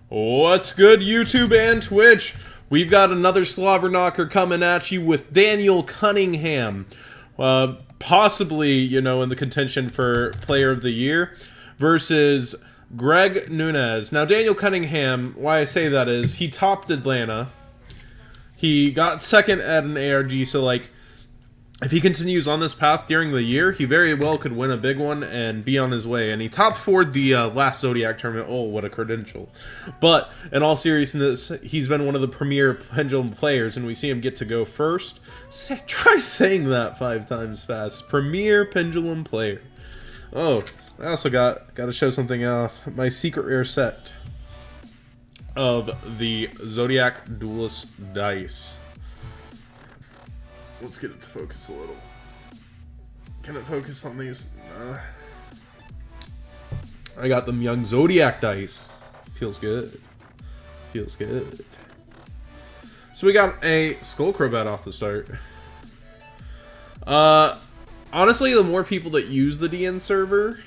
What's good, YouTube and Twitch? We've got another slobber knocker coming at you with Daniel Cunningham. Possibly, you know, in the contention for Player of the Year versus Greg Nunez. Now, Daniel Cunningham, why I say that is, he topped Atlanta. He got second at an ARG, so, like, if he continues on this path during the year, he very well could win a big one and be on his way. And he top 4'd the last Zodiac tournament. Oh, what a credential. But, in all seriousness, he's been one of the premier pendulum players, and we see him get to go first. Try saying that 5 times fast. Premier pendulum player. Oh, I also got to show something off. My secret rare set of the Zodiac Duelist dice. Let's get it to focus a little. Can it focus on these? I got them young Zodiac dice. Feels good. Feels good. So we got a Skullcrobat off the start. Honestly, the more people that use the DN server,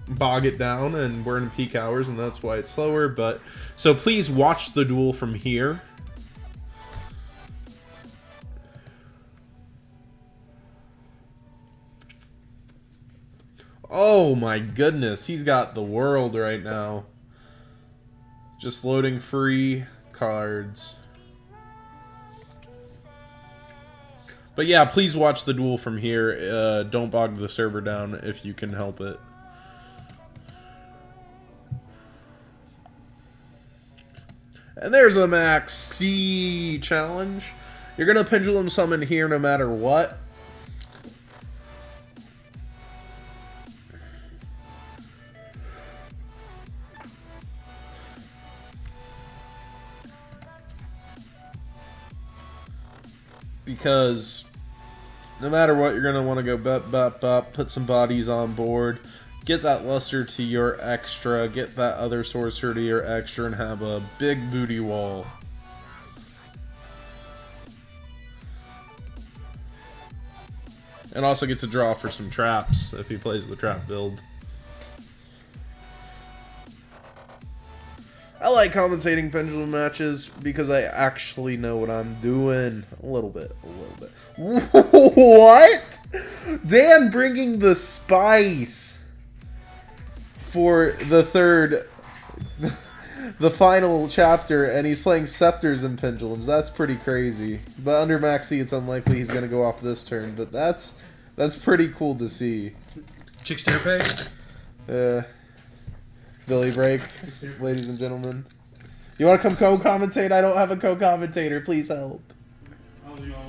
bog it down, and we're in peak hours, and that's why it's slower. But so please watch the duel from here. Oh my goodness, he's got the world right now. Just loading free cards. But yeah, please watch the duel from here. Don't bog the server down if you can help it. And there's a Max C challenge. You're gonna pendulum summon here no matter what. Because no matter what, you're going to want to go bop, put some bodies on board, get that luster to your extra, get that other sorcerer to your extra, and have a big booty wall. And also get to draw for some traps if he plays the trap build. I like commentating pendulum matches because I actually know what I'm doing. A little bit. What? Dan bringing the spice for the final chapter, and he's playing scepters and pendulums. That's pretty crazy. But under Maxi, it's unlikely he's going to go off this turn. But that's pretty cool to see. Chicks pay? Billy break, ladies and gentlemen. You want to come co-commentate? I don't have a co-commentator. Please help. Oh, you want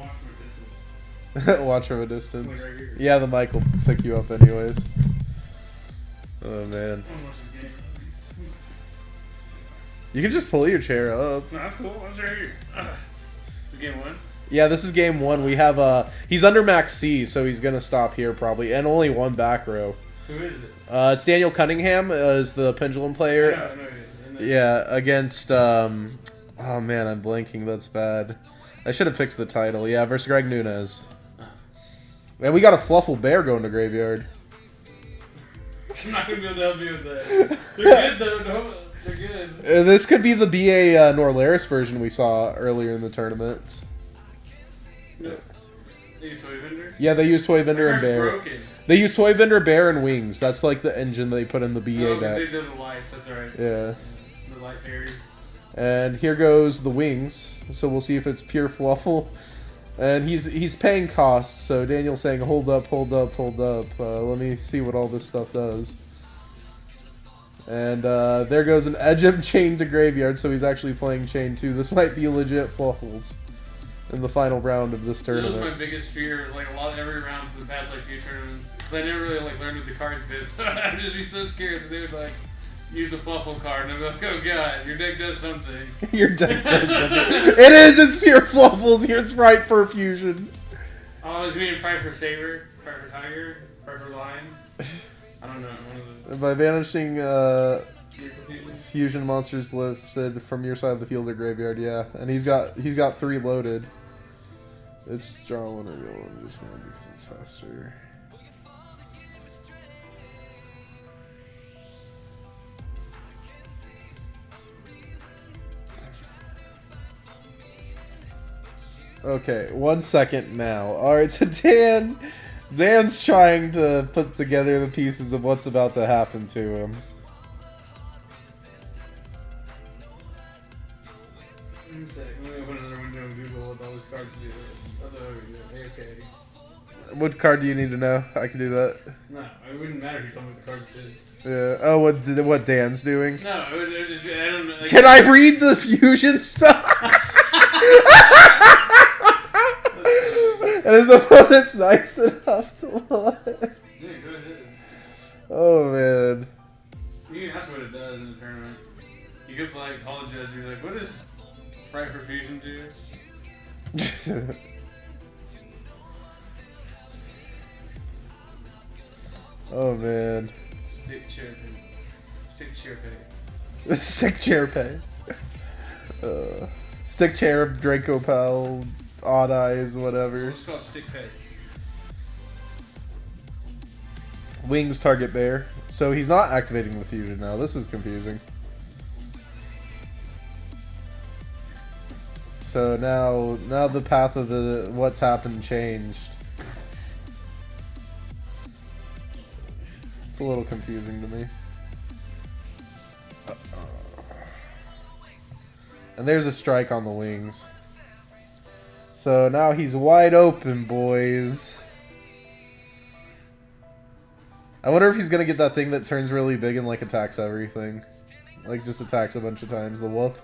to watch from a distance? Watch from a distance. Like right here. Yeah, the mic will pick you up anyways. Oh, man. You can just pull your chair up. No, that's cool. That's right here. This is game 1? Yeah, this is game 1. We have, he's under max C, so he's going to stop here probably. And only one back row. Who is it? It's Daniel Cunningham is the pendulum player. I know Yeah, against, oh man, I'm blanking. That's bad. I should have fixed the title. Yeah, versus Greg Nunez. And we got a Fluffal bear going to graveyard. I'm not going to be able to help you with that. They're good, though. No, they're good. This could be the BA Norlaris version we saw earlier in the tournament. Yeah. They use Toy Vendor? Yeah, they use Toy Vendor and Bear. Broken. They use Toy Vendor, Bear, and Wings. That's like the engine they put in the BA deck. They did the lights, that's right. Yeah. The light fairies. And here goes the Wings. So we'll see if it's pure Fluffal. And he's paying cost. So Daniel's saying, hold up. Let me see what all this stuff does. And there goes an Edge of Chain to graveyard. So he's actually playing Chain 2. This might be legit Fluffals in the final round of this tournament. That was my biggest fear, like every round for the past few tournaments. Cause I never really learned what the cards did, so I'd just be so scared that they would use a Fluffal card, and I'd be like, oh god, your deck does something. Your deck does something. It's pure Fluffals. Here's Fright for Fusion. Oh, is mean Fright for Saber, Fright for Tiger, Fright for Lion? I don't know, one of those. By banishing fusion monsters listed from your side of the field or graveyard, yeah. And he's got 3 loaded. It's draw 1 or real 1 just one because it's faster. Okay, 1 second now. Alright, so Dan's trying to put together the pieces of what's about to happen to him. Let me open another window and Google what all these cards do. That's what I would do. Okay. What card do you need to know? I can do that. No, it wouldn't matter if you told me what the cards did. Yeah. Oh, what Dan's doing? No, it would just be, I don't know. Like, Can I read the fusion spell? And his opponent's nice enough to look. Yeah, go ahead. Oh man. You can ask what it does in the tournament. You could like call a judge and be like, what does Fright for Fusion do? Oh man. Stick chair pay. Stick chair pay. Stick chair pay. Stick chair, Draco pal, odd eyes, whatever. Let's call it stick pay. Wings target bear. So he's not activating the fusion now. This is confusing. So now the path of the what's happened changed. It's a little confusing to me. And there's a strike on the wings. So now he's wide open, boys. I wonder if he's gonna get that thing that turns really big and like attacks everything. Like just attacks a bunch of times, the wolf.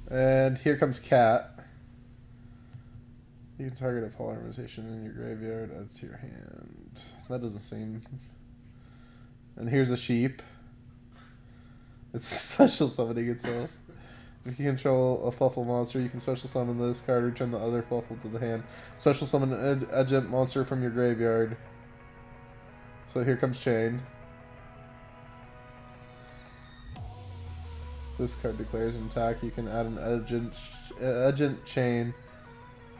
And here comes Cat. You can target a polymerization in your graveyard, add it to your hand. That doesn't seem... And here's a sheep. It's special summoning itself. If you control a Fluffal monster, you can special summon this card, return the other Fluffal to the hand. Special summon an agent monster from your graveyard. So here comes Chain. This card declares an attack. You can add an agent Chain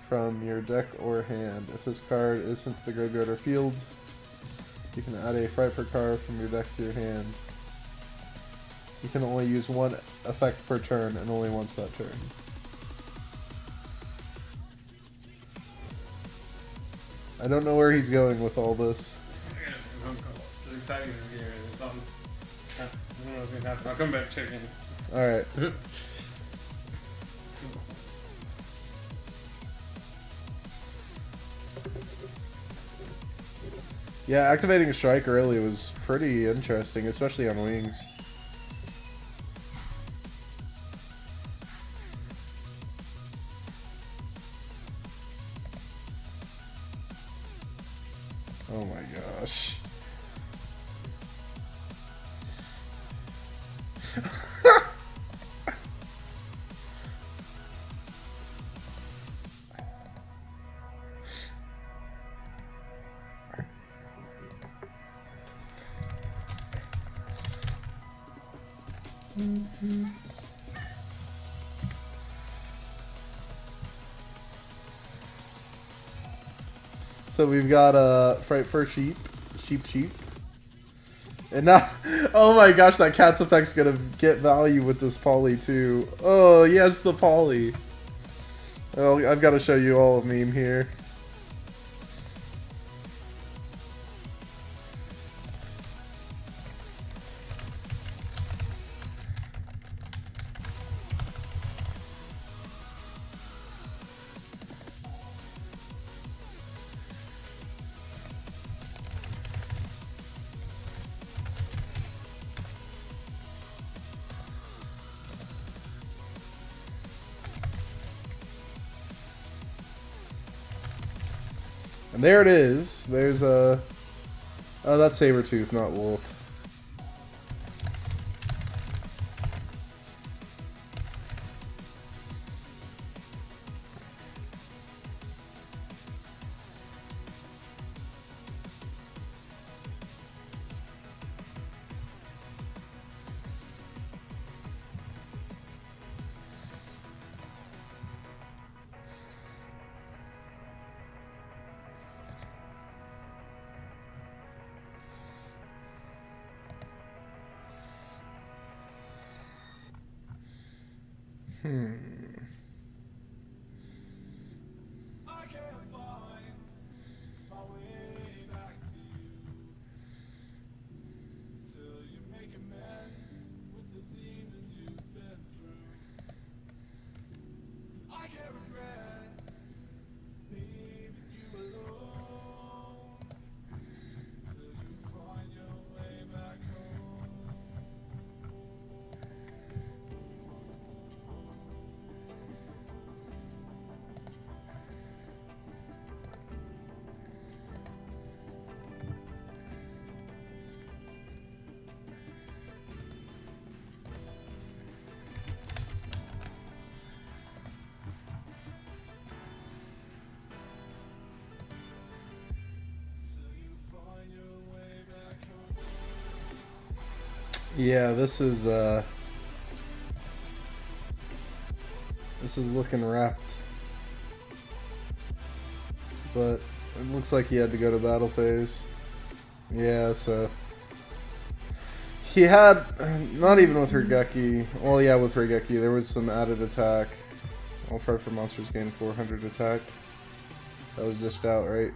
from your deck or hand. If this card is sent to the graveyard or field, you can add a Frightful card from your deck to your hand. You can only use one effect per turn, and only once that turn. I don't know where he's going with all this. I got a phone call. As exciting as this game is, it's something. I don't know what's gonna happen. I'll come back check in. Alright. Yeah, activating a strike early was pretty interesting, especially on wings. Oh my gosh. So we've got Fright for Sheep. And now, oh my gosh, that cat's effect's gonna get value with this poly too. Oh, yes, the poly. Well, I've got to show you all a meme here. And there it is. There's a... Oh, that's Sabretooth, not Wolf. Yeah, this is looking wrapped. But it looks like he had to go to battle phase. Yeah, so he had, not even with Regeki, well yeah, with Regeki there was some added attack. All try for monsters gain 400 attack. That was just out, right?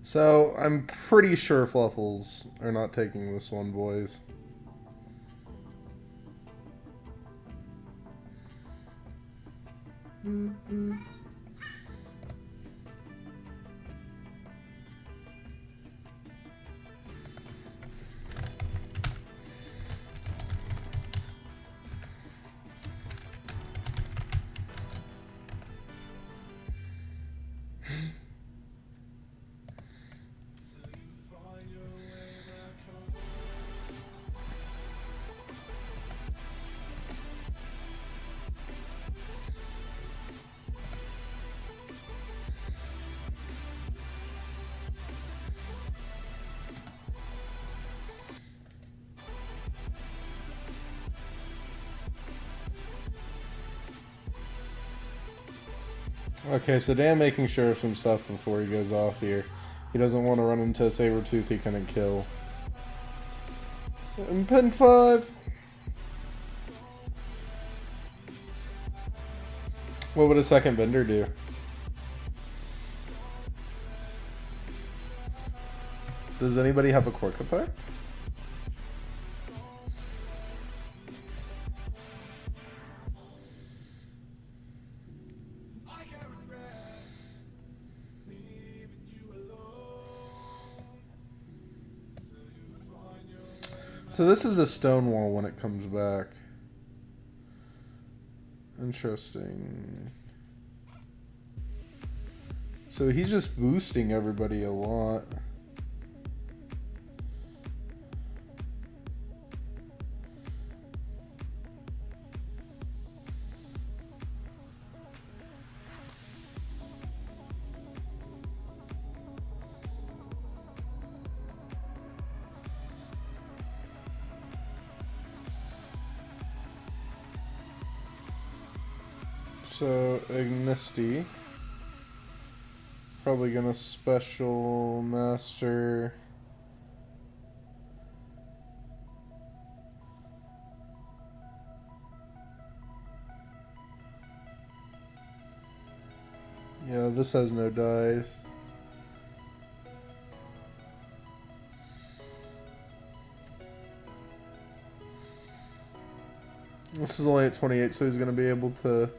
So, I'm pretty sure Fluffals are not taking this one, boys. Okay, so Dan making sure of some stuff before he goes off here. He doesn't want to run into a Sabertooth he couldn't kill. And Pen 5! What would a second vendor do? Does anybody have a quirk effect? So this is a Stonewall when it comes back. Interesting. So he's just boosting everybody a lot. So, Ignisty. Probably gonna special master. Yeah, this has no dice. This is only at 28, so he's gonna be able to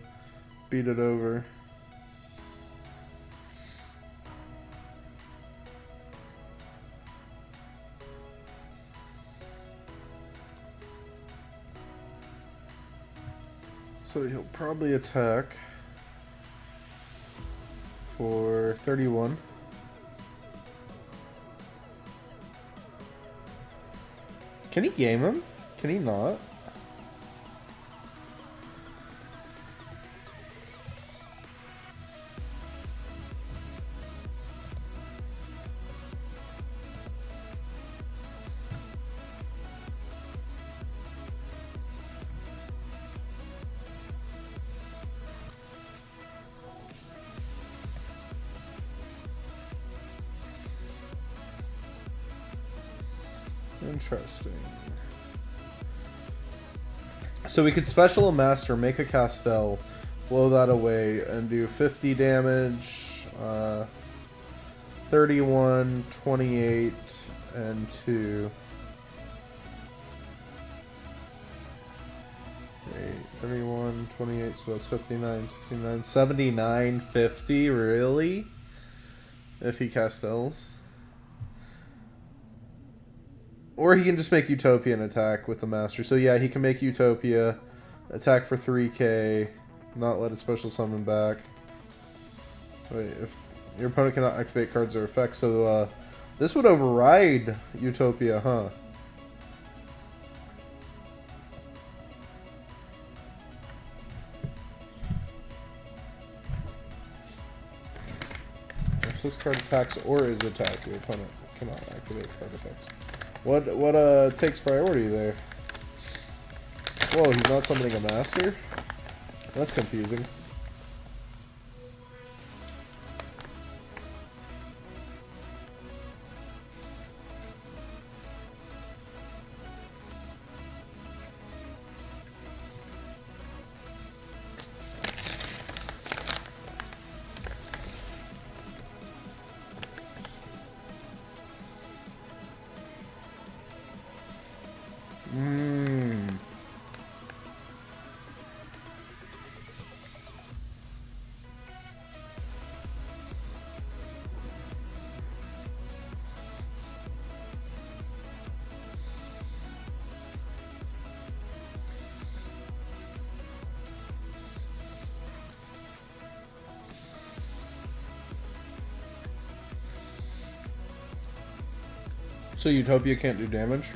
beat it over. So he'll probably attack for 31. Can he game him? Can he not? Interesting. So we could special a master, make a Castell, blow that away, and do 50 damage, 31, 28, and 2. 31, 28, so that's 59, 69, 79, 50, really? If he Castells. Or he can just make Utopia and attack with the Master. So yeah, he can make Utopia, attack for 3k, not let it special summon back. Wait, if your opponent cannot activate cards or effects, so this would override Utopia, huh? If this card attacks or is attacked, your opponent cannot activate card effects. What takes priority there? Whoa, he's not summoning a master? That's confusing. So Utopia can't do damage?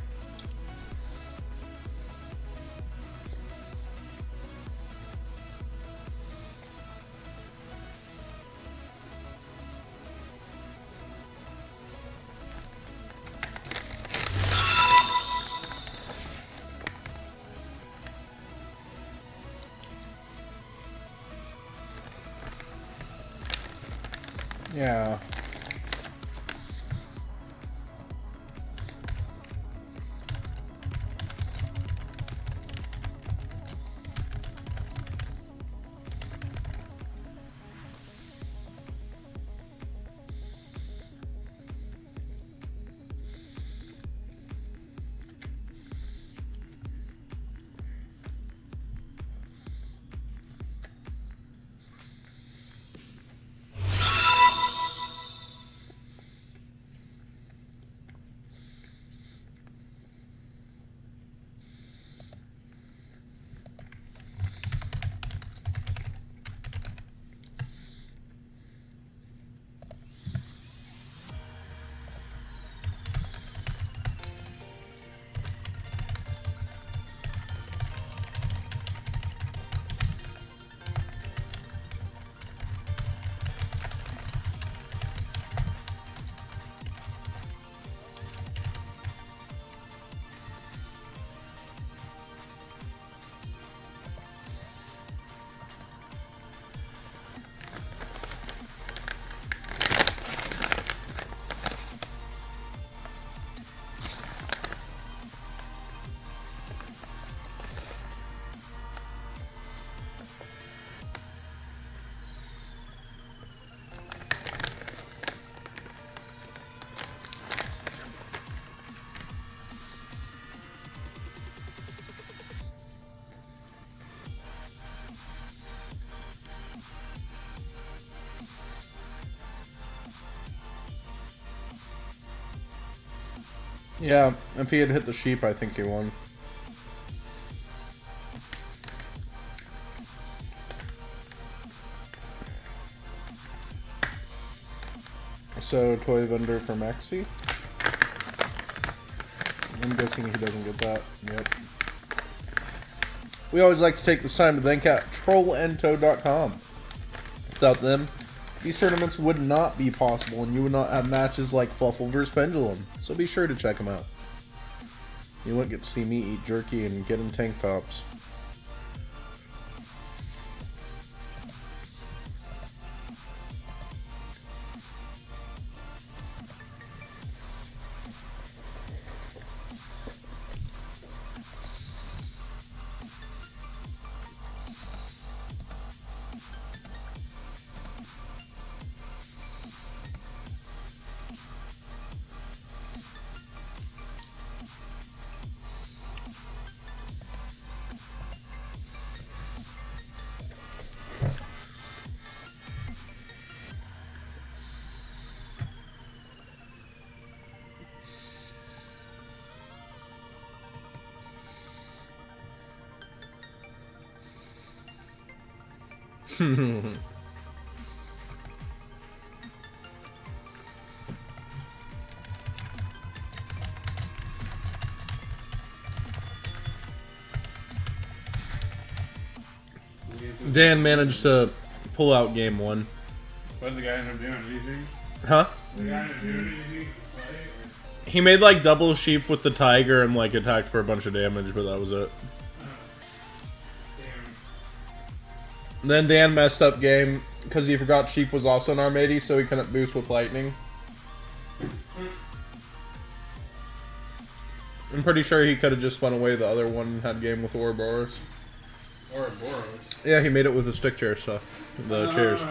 Yeah. Yeah, if he had hit the sheep, I think he won. So, toy vendor for Maxi. I'm guessing he doesn't get that. Yep. We always like to take this time to thank out trollandtoad.com. Without them, these tournaments would not be possible, and you would not have matches like Fluffal vs. Pendulum. So be sure to check them out. You won't get to see me eat jerky and get in tank tops. Dan managed to pull out game 1. What did the guy end up doing? Anything? Huh? The guy end up doing anything? He made like double sheep with the tiger and like attacked for a bunch of damage, but that was it. Damn. Then Dan messed up game because he forgot sheep was also an Armady, so he couldn't boost with lightning. I'm pretty sure he could have just spun away the other one and had game with Ouroboros. Ouroboros? Yeah, he made it with the stick chair stuff. The chairs. Yeah,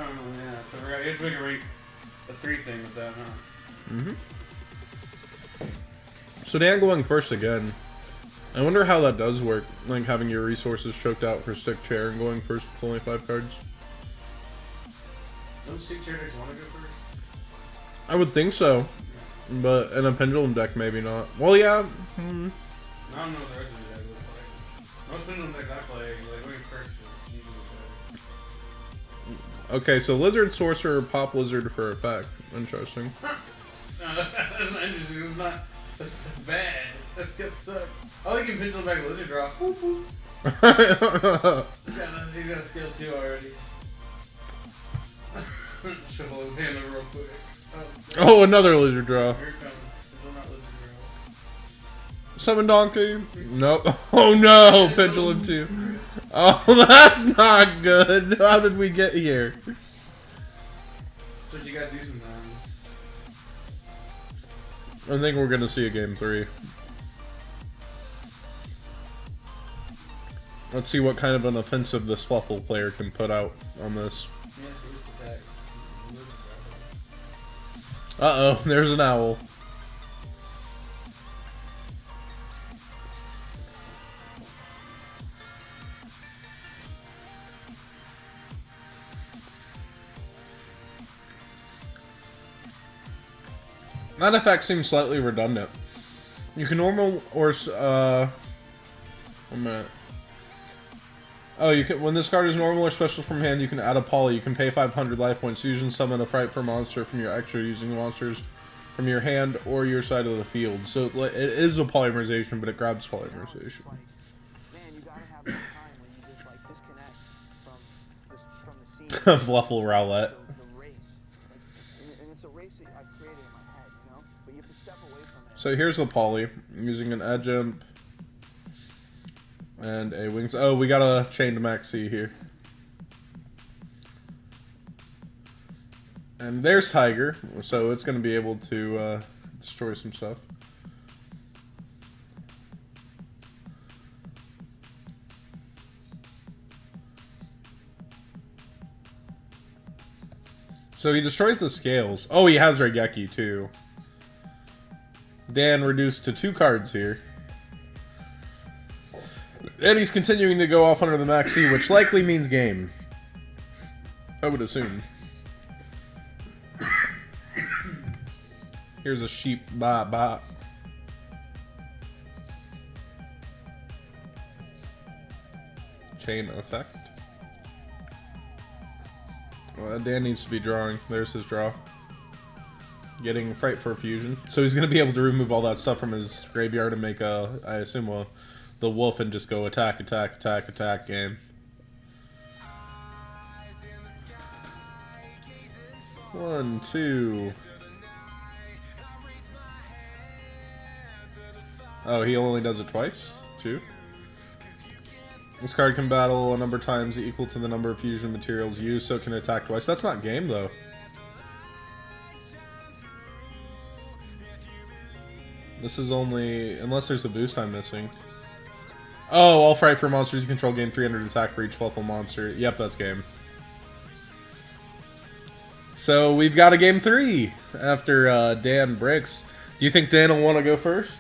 so I forgot. You have to make a rank, a 3 thing with that, huh? Mm-hmm. So Dan going first again. I wonder how that does work, like having your resources choked out for stick chair and going first with only 5 cards. Don't stick chair decks want to go first? I would think so, but in a pendulum deck maybe not. Well, yeah. I don't know what the rest of the deck looks like. Most pendulum decks I play, like going first is usually better. Okay, so Lizard Sorcerer, Pop Lizard for effect. Interesting. No, that's not interesting. It's not. That's bad. That skip sucks. I like him pendulum back Lizard draw. Boop, boop. He's got a skill 2 already. Shuffle his hand over real quick. Oh, another Lizard draw. Here it comes. Still not Lizard draw. Summon Donkey. Nope. Oh no, Pendulum 2. Oh, that's not good. How did we get here? That's what you gotta do sometimes. I think we're gonna see a game 3. Let's see what kind of an offensive this Fluffal player can put out on this. Yeah, so it's attack. Uh-oh, there's an owl. That effect seems slightly redundant. You can normal or one minute. Oh, you can when this card is normal or special from hand, you can add a poly. You can pay 500 life points. Use and summon a Frightful monster from your extra using monsters from your hand or your side of the field. So it is a polymerization, but it grabs polymerization. Man, you gotta have that time when you just like disconnect from the scene. Fluffal Rowlett. The race, and it's a race that I've created in my head, you know. But you have to step away from it. So here's the poly. I'm using an edge imp and a wings. Oh, we got a chained maxi here. And there's Tiger, so it's going to be able to destroy some stuff. So he destroys the scales. Oh, he has Regeki too. Dan reduced to 2 cards here. And he's continuing to go off under the maxi, which likely means game. I would assume. Here's a sheep. Ba ba. Chain effect. Well, Dan needs to be drawing. There's his draw. getting Fright for Fusion. So he's going to be able to remove all that stuff from his graveyard and make a, I assume, the wolf and just go attack, attack, attack, attack game. One, two. Oh, he only does it twice? Two? This card can battle a number of times equal to the number of fusion materials used, so it can attack twice. That's not game, though. This is only... unless there's a boost I'm missing. Oh, all Fright for monsters you control gain 300 attack for each Fluffal monster. Yep, that's game. So we've got a game 3 after Dan bricks. Do you think Dan will want to go first?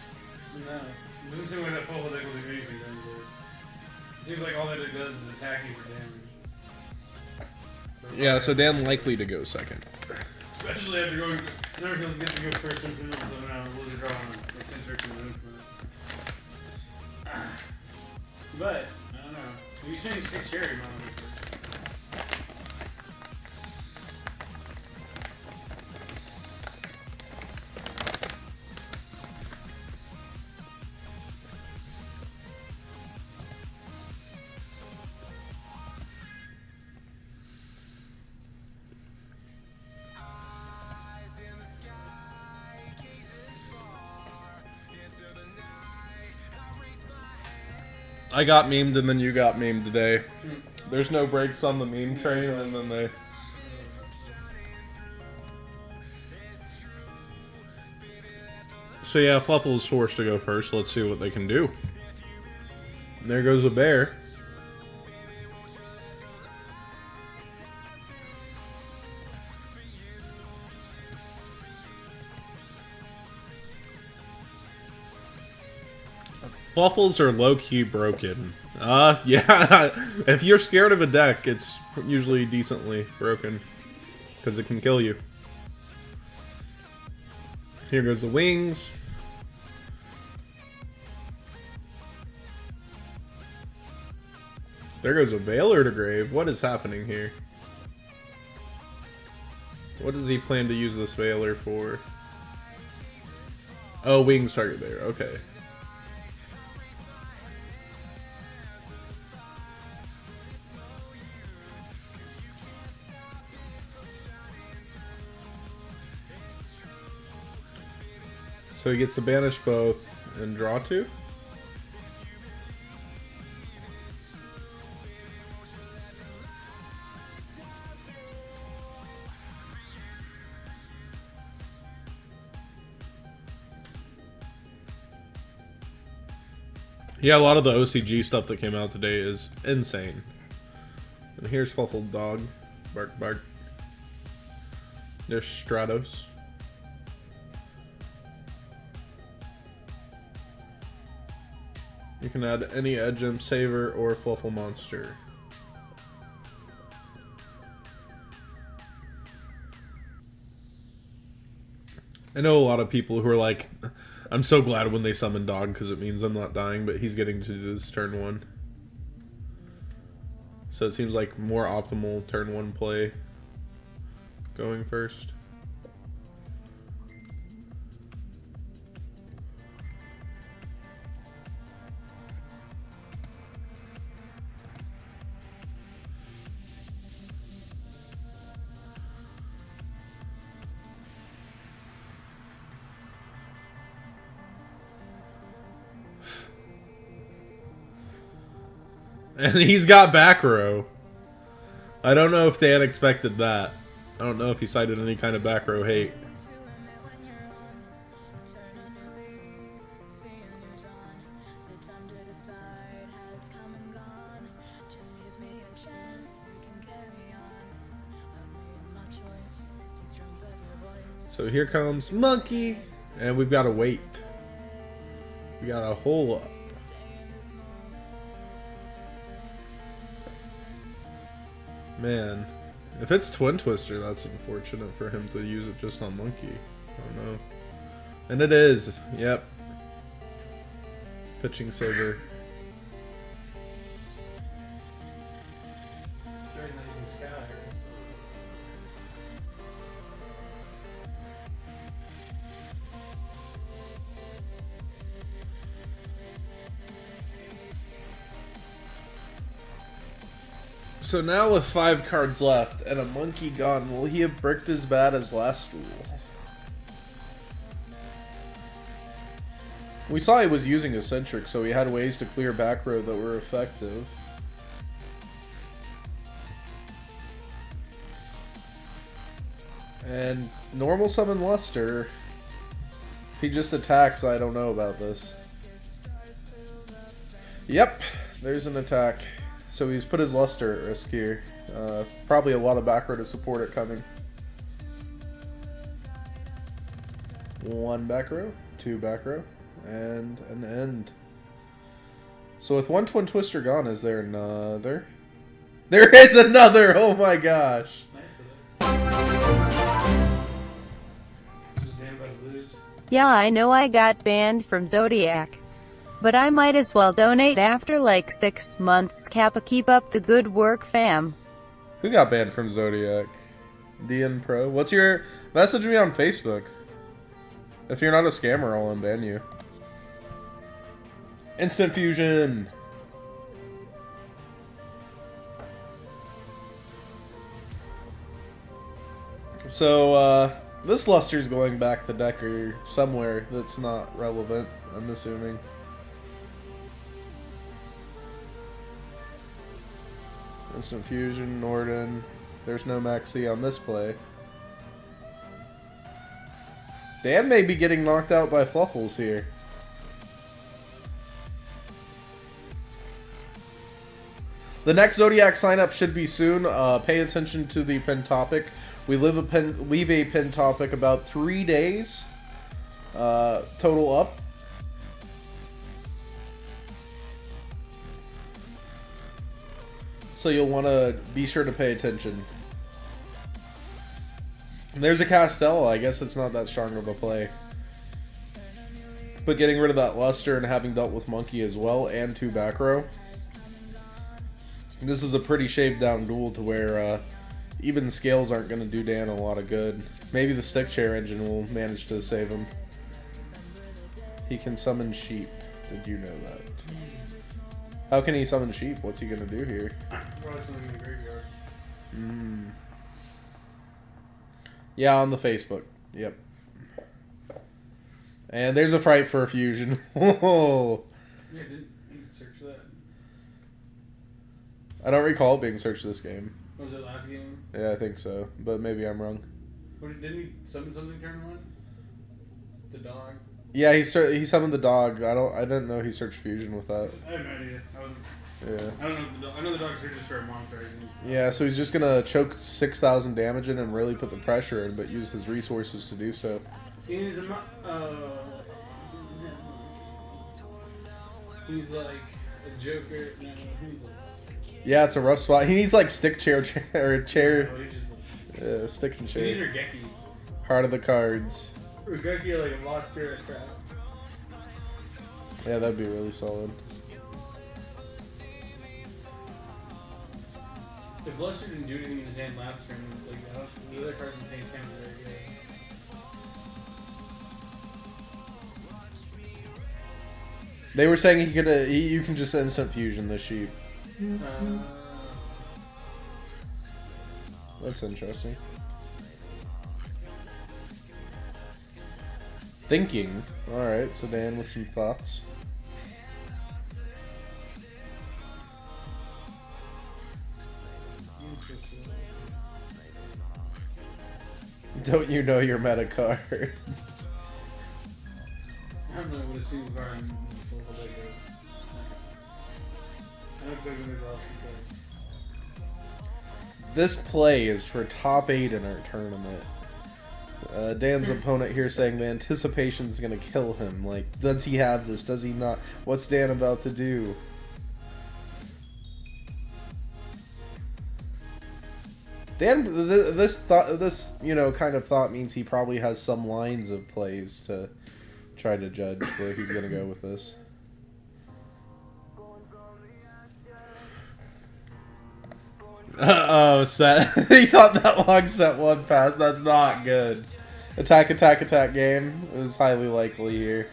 No. It doesn't seem like that Fluffal deck will do anything then. It seems like all that it does is attack you for damage. Yeah, so Dan likely to go second. Especially after going... Never feels good to go first and finish them out. We'll just draw on But, I don't know. You're spending 6 cherry moments. I got memed and then you got memed today. There's no breaks on the meme train and then they... So yeah, Fluffal's forced to go first. Let's see what they can do. And there goes a bear. Fluffals are low-key broken. Yeah. If you're scared of a deck, it's usually decently broken. Because it can kill you. Here goes the wings. There goes a Veiler to grave. What is happening here? What does he plan to use this Veiler for? Oh, wings target there. Okay. So he gets to banish both and draw 2? Yeah, a lot of the OCG stuff that came out today is insane. And here's Fluffal Dog. Bark, bark. There's Stratos. You can add any Edge Imp, Saver, or Fluffal monster. I know a lot of people who are like, I'm so glad when they summon Dog because it means I'm not dying, but he's getting to do this turn 1. So it seems like more optimal turn 1 play going first. And he's got back row. I don't know if Dan expected that. I don't know if he cited any kind of back row hate. So here comes Monkey, and we've got to wait. We got a hole up. Man, if it's Twin Twister, that's unfortunate for him to use it just on Monkey. I don't know. And it is. Yep. Pitching Saber. So now with 5 cards left and a monkey gone, will he have bricked as bad as last duel? We saw he was using Eccentric, so he had ways to clear back row that were effective. And normal summon Luster. If he just attacks, I don't know about this. Yep, there's an attack. So he's put his Luster at risk here. Probably a lot of back row to support it coming. 1 back row, 2 back row, and an end. So with 1 Twin Twister gone, is there another? There is another! Oh my gosh! Yeah, I know I got banned from Zodiac. But I might as well donate after like 6 months. Kappa, keep up the good work, fam. Who got banned from Zodiac? DN Pro? What's your... Message me on Facebook. If you're not a scammer, I'll unban you. Instant Fusion! So, this Luster's going back to Decker somewhere that's not relevant, I'm assuming. Instant Fusion, Norden. There's no Maxi on this play. Dan may be getting knocked out by Fluffals here. The next Zodiac sign-up should be soon. Pay attention to the pin topic. We leave a pin topic about 3 days total up. So you'll want to be sure to pay attention. And there's a Castella. I guess it's not that strong of a play. But getting rid of that Luster and having dealt with Monkey as well and 2 back row. This is a pretty shaved down duel to where even scales aren't going to do Dan a lot of good. Maybe the stick chair engine will manage to save him. He can summon sheep. Did you know that? How can he summon sheep? What's he going to do here? Probably something in the graveyard. Yeah, on the Facebook. Yep. And there's a fight for a fusion. Whoa. Yeah, did you search that? I don't recall it being searched this game. Was it last game? Yeah, I think so. But maybe I'm wrong. Didn't he summon something turn 1? The dog? Yeah, he summoned the dog. I didn't know he searched fusion with that. I have no idea. Yeah. I don't know. I know the dog searches for a monster. Yeah, so he's just gonna choke 6,000 damage in and really put the pressure in, but use his resources to do so. He's like a Joker. No, Yeah, it's a rough spot. He needs like stick chair or chair. No, Stick and he chair. needs Geki. Heart of the cards. Or Geki like a lost spirit crap. Yeah, that'd be really solid. If Luster didn't do anything in his hand last turn, like the other cards in the same hand were very good. They were saying he could. You can just instant fusion the sheep. That's interesting. Thinking. All right, so Dan with some thoughts. Don't you know your meta cards? I'm not going to see the card in full deck. I don't think I'm going to draw This play is for top 8 in our tournament. Dan's opponent here saying the anticipation is going to kill him. Like, does he have this? Does he not? What's Dan about to do? Dan, this kind of thought means he probably has some lines of plays to try to judge where he's going to go with this. Uh-oh, set. He thought that long set 1 pass. That's not good. Attack, attack, attack game is highly likely here.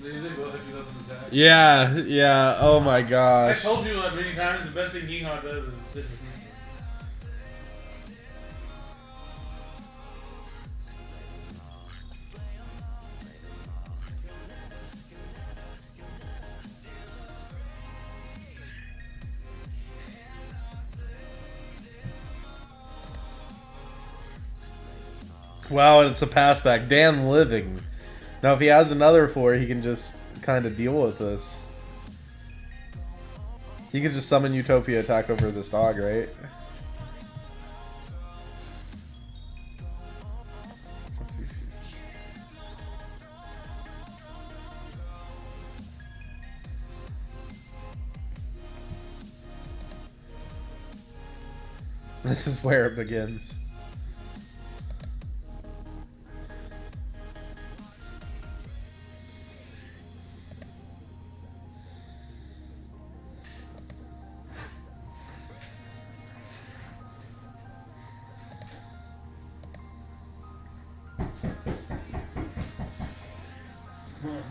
They both have 2000 attack. Yeah, yeah. Oh my I gosh. told people that many times. The best thing Yeehaw does is sit with me. Wow, and it's a pass back. Dan living. Now, if he has another 4, he can just kind of deal with this. He could just summon Utopia attack over this dog, right? This is where it begins.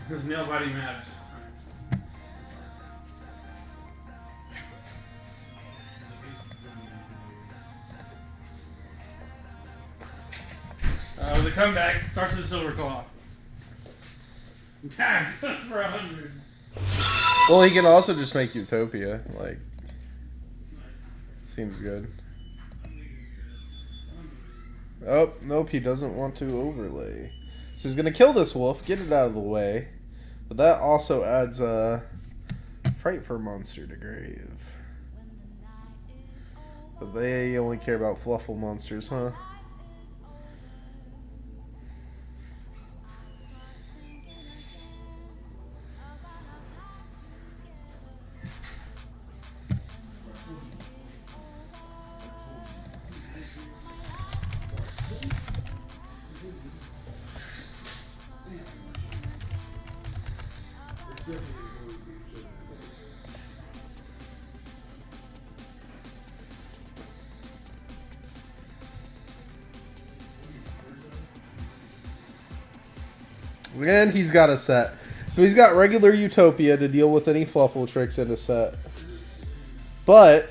His nail biting match. The comeback starts with a silver claw. Attack for 100. Well, he can also just make Utopia. Like, seems good. Oh, nope, he doesn't want to overlay. So he's going to kill this wolf, get it out of the way. But that also adds a Fright for monster to grave. But they only care about Fluffal monsters, huh? And he's got a set. So he's got regular Utopia to deal with any Fluffal tricks in a set. But,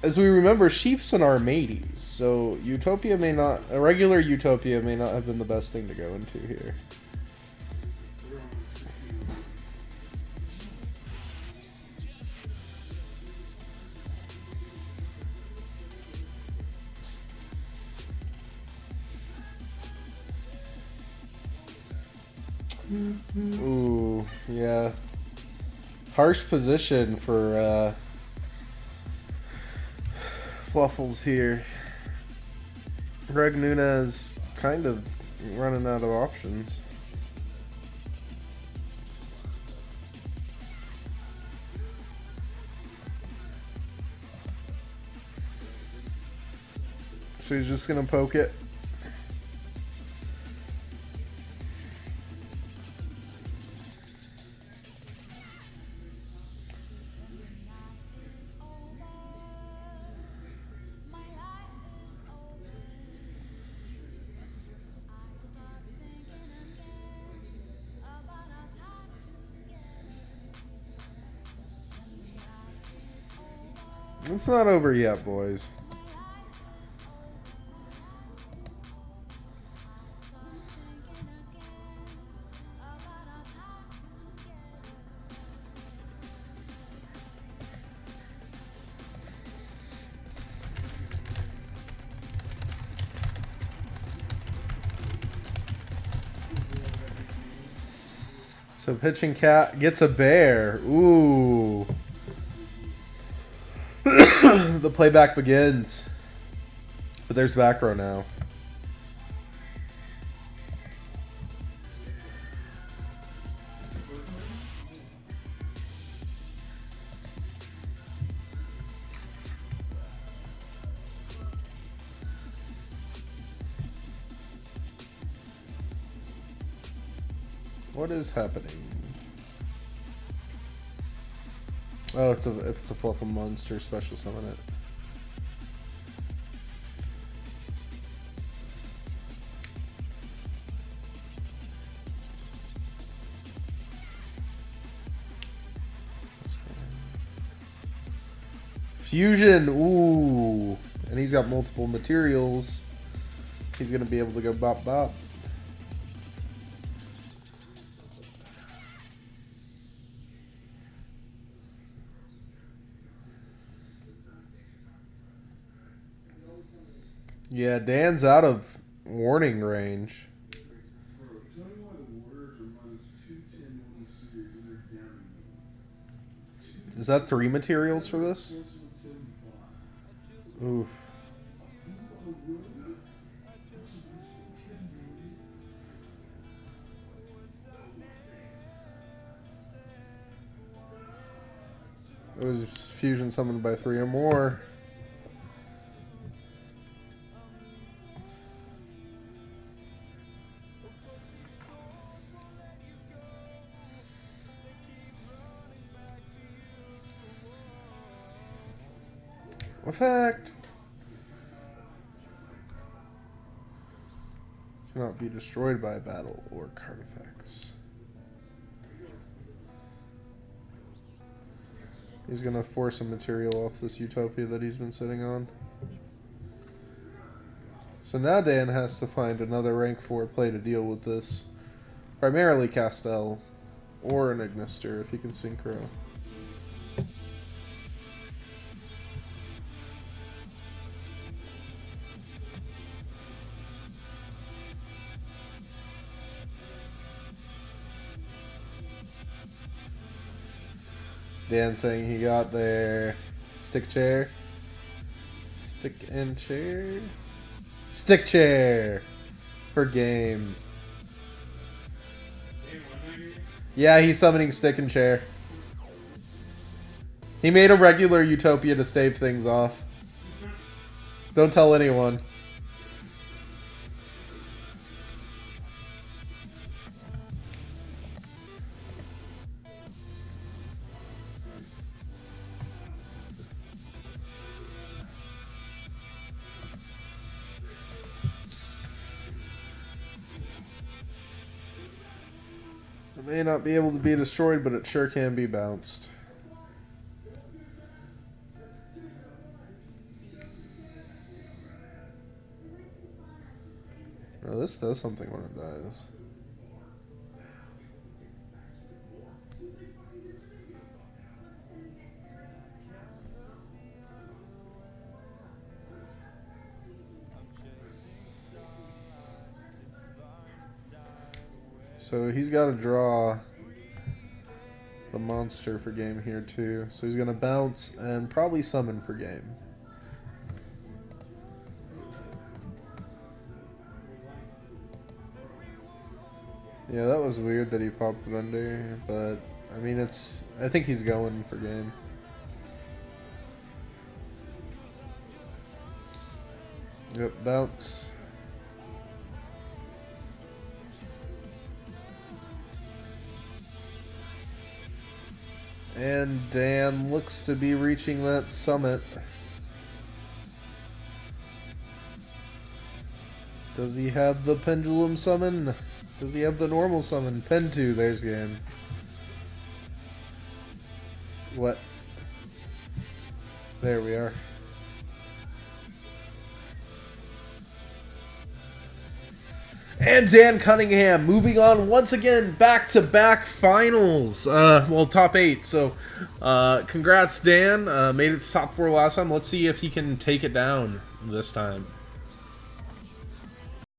as we remember, Sheepson are mateys. So Utopia may not... A regular Utopia may not have been the best thing to go into here. Ooh, yeah. Harsh position for Fluffals here. Greg Nunez kind of running out of options. So he's just gonna poke it. It's not over yet, boys. So pitching cat gets a bear. Ooh. The playback begins. But there's back row now. What is happening? Oh, if it's a Fluffal monster, special summon it. Fusion, ooh. And he's got multiple materials. He's going to be able to go bop bop. Yeah, Dan's out of warning range. Is that 3 materials for this? Oof. It was fusion summoned by 3 or more. Effect. Cannot be destroyed by battle or card effects. He's gonna force a material off this Utopia that he's been sitting on. So now Dan has to find another rank 4 play to deal with this. Primarily Castell or an Ignister if he can synchro. Dan saying he got their stick chair. Stick and chair? Stick chair! For game. Yeah, he's summoning stick and chair. He made a regular Utopia to stave things off. Don't tell anyone. It may not be able to be destroyed, but it sure can be bounced. Oh, this does something when it dies. So he's got to draw the monster for game here too. So he's going to bounce and probably summon for game. Yeah, that was weird that he popped the Bender, but I mean I think he's going for game. Yep, bounce. And Dan looks to be reaching that summit. Does he have the pendulum summon? Does he have the normal summon? Pen 2, there's game. What? There we are. And Dan Cunningham moving on once again, back-to-back finals. Well, top 8. So, congrats, Dan. Made it to top 4 last time. Let's see if he can take it down this time.